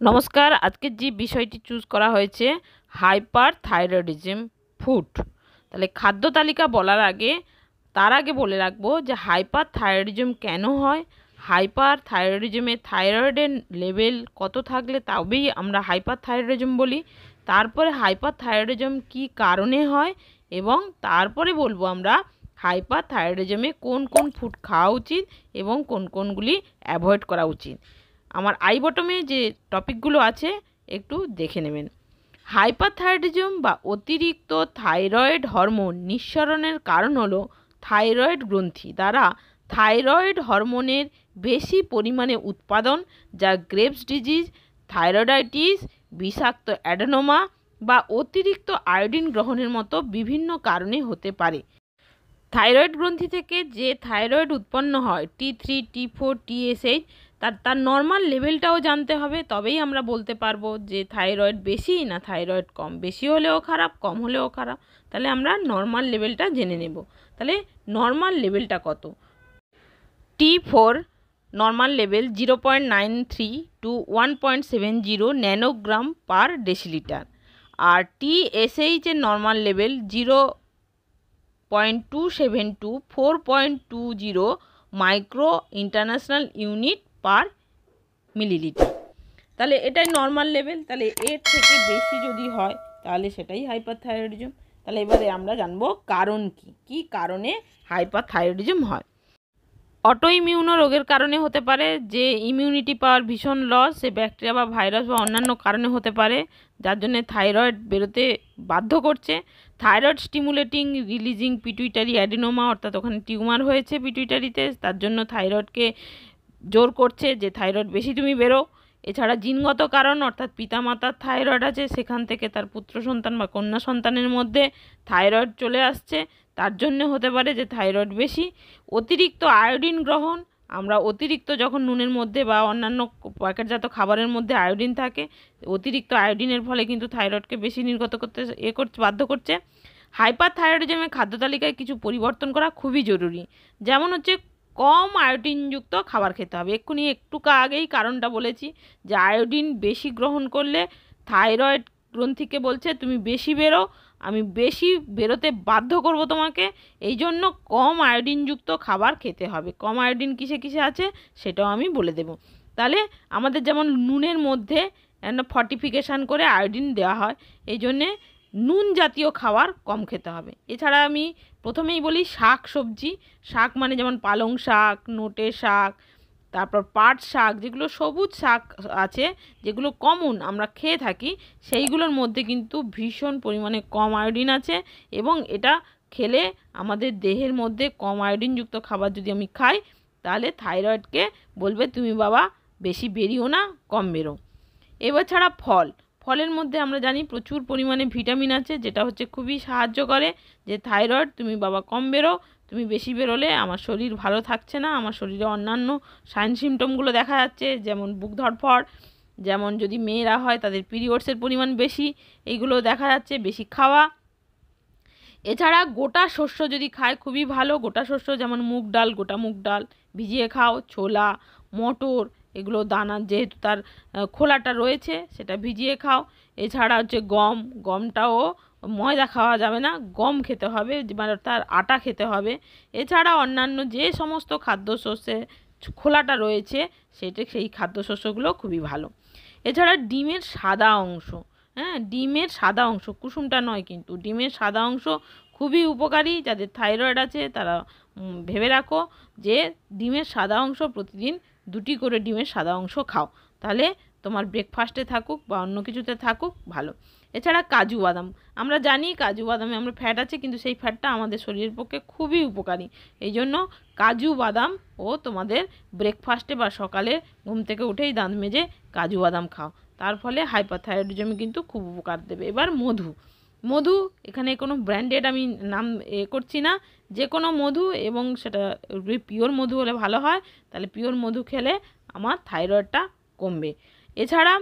নমস্কার। আজকে যে বিষয়টি চুজ করা হয়েছে হাইপার থাইরয়েডিজম ফুড। তাহলে খাদ্য তালিকা বলার আগে তার আগে বলে রাখবো যে হাইপার থাইরয়েডিজম কেন হয়, হাইপার থাইরয়েডিজমে থাইরয়েডের লেভেল কত থাকলে তবেই আমরা হাইপার থাইরয়েডিজম বলি, তারপরে হাইপার থাইরয়েডিজম কী কারণে হয় এবং তারপরে বলবো আমরা হাইপার থাইরয়েডিজমে কোন কোন ফুড খাওয়া উচিত এবং কোন কোনগুলি অ্যাভয়েড করা উচিত। আমার আই বটমে যে টপিকগুলো আছে একটু দেখে নেবেন। হাইপারথাইরয়েডিজম বা অতিরিক্ত থাইরয়েড হরমোন নিঃসরণের কারণ হলো থাইরয়েড গ্রন্থি দ্বারা থাইরয়েড হরমোনের বেশি পরিমাণে উৎপাদন, যা গ্রেভস ডিজিজ, থাইরয়েডাইটিস, বিষাক্ত অ্যাডেনোমা বা অতিরিক্ত আয়োডিন গ্রহণের মতো বিভিন্ন কারণে হতে পারে। থাইরয়েড গ্রন্থি থেকে যে থাইরয়েড উৎপন্ন হয় T3, T4, TSH, তার নর্মাল লেভেলটাও জানতে হবে, তবেই আমরা বলতে পারবো যে থাইরয়েড বেশি না থাইরয়েড কম। বেশি হলেও খারাপ, কম হলেও খারাপ। তাহলে আমরা নর্মাল লেভেলটা জেনে নেব। তাহলে নর্মাল লেভেলটা কত? T4 normal level 0.93 to 1.70 nanogram per decilitre, আর TSH এর normal level 0.27 to 4.20 micro international unit per millilitre. তাহলে এটাই নর্মাল লেভেল। তাহলে এর থেকে বেশি যদি হয় তাহলে সেটাই হাইপারথাইরয়েডিজম। তাহলে এবারে আমরা জানবো কারণ কি কি কারণে হাইপারথাইরয়েডিজম হয়। অটো ইমিউনো রোগের কারণে হতে পারে, যে ইমিউনিটি পাওয়ার ভীষণ লস, সে ব্যাকটেরিয়া বা ভাইরাস বা অন্যান্য কারণে হতে পারে, যার জন্য থাইরয়েড বেরোতে বাধ্য করছে। Thyroid stimulating releasing pituitary adenoma, অর্থাৎ ওখানে টিউমার হয়েছে পিটুইটারিতে, তার জন্য থাইরয়েডকে জোর করছে যে থাইরয়েড বেশি তুমি বেরো। এছাড়া জিনগত কারণ, অর্থাৎ পিতামাতার থাইরয়েড আছে, সেখান থেকে তার পুত্র সন্তান বা কন্যা সন্তানের মধ্যে থাইরয়েড চলে আসছে, তার জন্য হতে পারে যে থাইরয়েড বেশি। অতিরিক্ত আয়োডিন গ্রহণ, আমরা অতিরিক্ত যখন নুনের মধ্যে বা অন্যান্য প্যাকেটজাত খাবারের মধ্যে আয়োডিন থাকে, অতিরিক্ত আয়োডিনের ফলে কিন্তু থাইরয়েডকে বেশি নির্গত করতে বাধ্য করছে। হাইপার থাইরয়েডিজমের খাদ্য তালিকায় কিছু পরিবর্তন করা খুবই জরুরি, যেমন হচ্ছে কম আয়োডিনযুক্ত খাবার খেতে হবে। একটু আগেই কারণটা বলেছি যে আয়োডিন বেশি গ্রহণ করলে থাইরয়েড গ্রন্থিকে বলছে তুমি বেশি বেরো, আমি বেশি বেরোতে বাধ্য করব তোমাকে, এই জন্য কম আয়োডিনযুক্ত খাবার খেতে হবে। কম আয়োডিন কিসে কিসে আছে সেটাও আমি বলে দেব। তাহলে আমাদের যেমন নুনের মধ্যে ফর্টিফিকেশান করে আয়োডিন দেওয়া হয়, এই জন্যে নুন জাতীয় খাবার কম খেতে হবে। এছাড়া আমি প্রথমেই বলি শাক সবজি। শাক মানে যেমন পালং শাক, নোটে শাক, তারপর পাট শাক, যেগুলো সবুজ শাক আছে, যেগুলো কমন আমরা খেয়ে থাকি, সেইগুলোর মধ্যে কিন্তু ভীষণ পরিমাণে কম আয়োডিন আছে, এবং এটা খেলে আমাদের দেহের মধ্যে কম আয়োডিনযুক্ত খাবার যদি আমি খাই তাহলে থাইরয়েডকে বলবে তুমি বাবা বেশি বেরিও না, কম বেরো। এবার ছাড়া ফলের মধ্যে আমরা জানি প্রচুর পরিমাণে ভিটামিন আছে, যেটা হচ্ছে খুবই সাহায্য করে যে থাইরয়েড তুমি বাবা কম বেরো, তুমি বেশি বেরোলে আমার শরীর ভালো থাকছে না, আমার শরীরে অন্যান্য সাইন সিমটমগুলো দেখা যাচ্ছে, যেমন বুক ধড়ফড়, যেমন যদি মেয়েরা হয় তাদের পিরিয়ডসের পরিমাণ বেশি, এইগুলো দেখা যাচ্ছে। বেশি খাওয়া। এছাড়া গোটা শস্য যদি খায় খুবই ভালো। গোটা শস্য যেমন মুগ ডাল, গোটা মুগ ডাল ভিজিয়ে খাও, ছোলা, মটর, এগুলো দানা যেহেতু তার খোলাটা রয়েছে সেটা ভিজিয়ে খাও। এছাড়া হচ্ছে গমটাও ময়দা খাওয়া যাবে না, গম খেতে হবে, মানে তার আটা খেতে হবে। এছাড়া অন্যান্য যে সমস্ত খাদ্যশস্যে খোলাটা রয়েছে সেই খাদ্যশস্যগুলো খুবই ভালো। এছাড়া ডিমের সাদা অংশ, ডিমের সাদা অংশ, কুসুমটা নয় কিন্তু, ডিমের সাদা অংশ খুবই উপকারী। যাদের থাইরয়েড আছে তারা ভেবে রাখো যে ডিমের সাদা অংশ প্রতিদিন 2টি করে ডিমের সাদা অংশ খাও, তাহলে তোমার ব্রেকফাস্টে থাকুক বা অন্য কিছুতে থাকুক ভালো। এছাড়া কাজু বাদাম, আমরা জানি কাজু বাদামে আমরা ফ্যাট আছে, কিন্তু সেই ফ্যাটটা আমাদের শরীরের পক্ষে খুবই উপকারী, এই জন্য কাজু বাদাম ও তোমাদের ব্রেকফাস্টে বা সকালে ঘুম থেকে উঠেই দাঁত মেজে কাজু বাদাম খাও, তার ফলে হাইপারথাইরয়েডিজমে কিন্তু খুব উপকার দেবে। এবার মধু, এখানে কোনো ব্র্যান্ডেড আমি নাম করছি না, যে কোনো মধু, এবং সেটা পিওর মধু হলে ভালো হয়, তাহলে পিওর মধু খেলে আমার থাইরয়েডটা কমবে। এছাড়া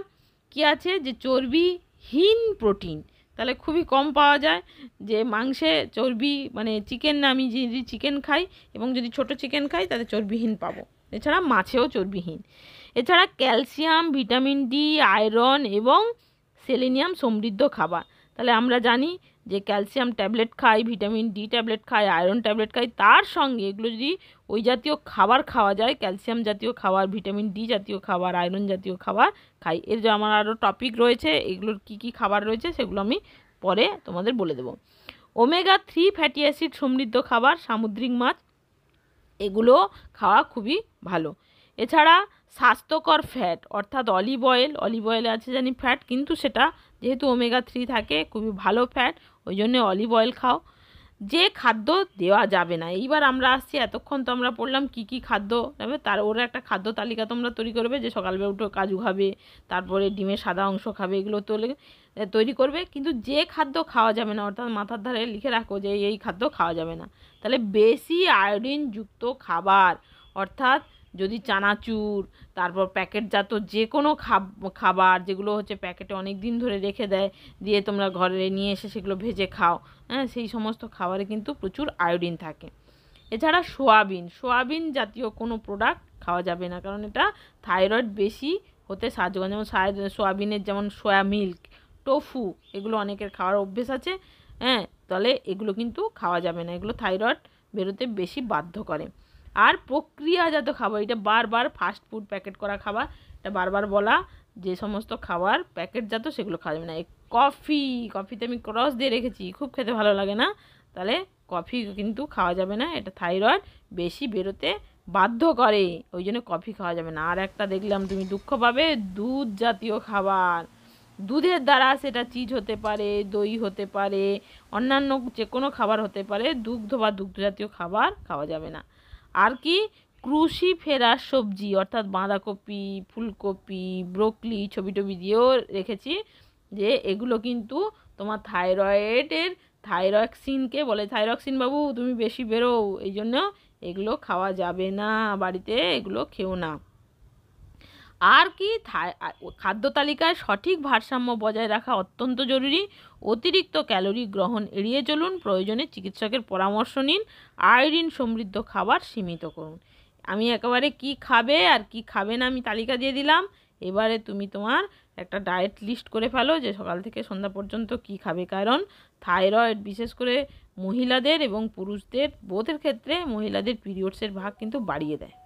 কি আছে যে চর্বিহীন প্রোটিন, তাহলে খুবই কম পাওয়া যায়, যে মাংসে চর্বি মানে চিকেন, আমি যদি চিকেন খাই এবং যদি ছোট চিকেন খাই তাহলে চর্বিহীন পাবো। এছাড়া মাছেও চর্বিহীন। এছাড়া ক্যালসিয়াম, ভিটামিন ডি, আয়রন এবং সেলেনিয়াম সমৃদ্ধ খাবার। তাহলে আমরা জানি যে ক্যালসিয়াম ট্যাবলেট খাই, ভিটামিন ডি ট্যাবলেট খাই, আয়রন ট্যাবলেট খাই, তার সঙ্গে এগুলো যদি ওই জাতীয় খাবার খাওয়া যায়, ক্যালসিয়াম জাতীয় খাবার, ভিটামিন ডি জাতীয় খাবার, আয়রন জাতীয় খাবার খাই। এর যে আমার আরও টপিক রয়েছে, এগুলোর কি কি খাবার রয়েছে সেগুলো আমি পরে তোমাদের বলে দেবো। ওমেগা 3 ফ্যাটি অ্যাসিড সমৃদ্ধ খাবার, সামুদ্রিক মাছ, এগুলো খাওয়া খুবই ভালো। এছাড়া স্বাস্থ্যকর ফ্যাট অর্থাৎ অলিভ অয়েলে আছে জানি ফ্যাট, কিন্তু সেটা যেহেতু ওমেগা 3 থাকে, খুবই ভালো ফ্যাট, ওই জন্য অলিভ অয়েল খাও। যে খাদ্য দেওয়া যাবে না, এইবার আমরা আসছি, এতক্ষণ তো আমরা পড়লাম কি কি খাদ্য যাবে, তার ওর একটা খাদ্য তালিকা তোমরা তৈরি করবে, যে সকালবেলা উঠে কাজু খাবে, তারপরে ডিমের সাদা অংশ খাবে, এগুলো তৈরি করবে। কিন্তু যে খাদ্য খাওয়া যাবে না, অর্থাৎ মাথার ধারে লিখে রাখো যে এই খাদ্য খাওয়া যাবে না। তাহলে বেশি আয়োডিনযুক্ত খাবার, অর্থাৎ যদি চানাচুর, তারপর প্যাকেটজাত যে কোনো খাবার যেগুলো হচ্ছে প্যাকেটে অনেক দিন ধরে রেখে দেয়, দিয়ে তোমরা ঘরে নিয়ে এসে সেগুলো ভেজে খাও, হ্যাঁ, সেই সমস্ত খাবারে কিন্তু প্রচুর আয়োডিন থাকে। এছাড়া সোয়াবিন জাতীয় কোনো প্রোডাক্ট খাওয়া যাবে না, কারণ এটা থাইরয়েড বেশি হতে সাহায্য করে। যেমন সোয়াবিনের যেমন সয়া মিল্ক, টোফু, এগুলো অনেকের খাওয়ার অভ্যেস আছে, হ্যাঁ, তাহলে এগুলো কিন্তু খাওয়া যাবে না, এগুলো থাইরয়েড বেরোতে বেশি বাধ্য করে। আর প্রক্রিয়াজাত খাবার, এটা বারবার ফাস্ট ফুড, প্যাকেট করা খাবার, এটা বারবার বলা, যে সমস্ত খাবার প্যাকেটজাত সেগুলো খাওয়া যাবে না। এই কফিতে আমি ক্রস দিয়ে রেখেছি, খুব খেতে ভালো লাগে না, তাহলে কফি কিন্তু খাওয়া যাবে না, এটা থাইরয়েড বেশি বেরোতে বাধ্য করে, ওই জন্য কফি খাওয়া যাবে না। আর একটা দেখলাম তুমি দুঃখ পাবে, দুধ জাতীয় খাবার, দুধের দ্বারা সেটা চিজ হতে পারে, দই হতে পারে, অন্যান্য যে কোনো খাবার হতে পারে, দুগ্ধ বা দুগ্ধ জাতীয় খাবার খাওয়া যাবে না। আর কি, ক্রুশিফেরাস সবজি অর্থাৎ বাঁধাকপি, ফুলকপি, ব্রোকলি, ছবি দিয়েও রেখেছি, যে এগুলো কিন্তু তোমার থাইরক্সিনকে বলে, থাইরক্সিন বাবু তুমি বেশি বেরো, এই জন্য এগুলো খাওয়া যাবে না, বাড়িতে এগুলো খেও না। আর কি, খাদ্য তালিকায় সঠিক ভারসাম্য বজায় রাখা অত্যন্ত জরুরি। অতিরিক্ত ক্যালোরি গ্রহণ এড়িয়ে চলুন, প্রয়োজনে চিকিৎসকের পরামর্শ নিন, আয়োডিন সমৃদ্ধ খাবার সীমিত করুন। আমি একেবারে কি খাবে আর কি খাবে না আমি তালিকা দিয়ে দিলাম, এবারে তুমি তোমার একটা ডায়েট লিস্ট করে ফেলো, যে সকাল থেকে সন্ধ্যা পর্যন্ত কি খাবে। কারণ থাইরয়েড বিশেষ করে মহিলাদের এবং পুরুষদের বোথের ক্ষেত্রে মহিলাদের পিরিয়ডসের ভাগ কিন্তু বাড়িয়ে দেয়।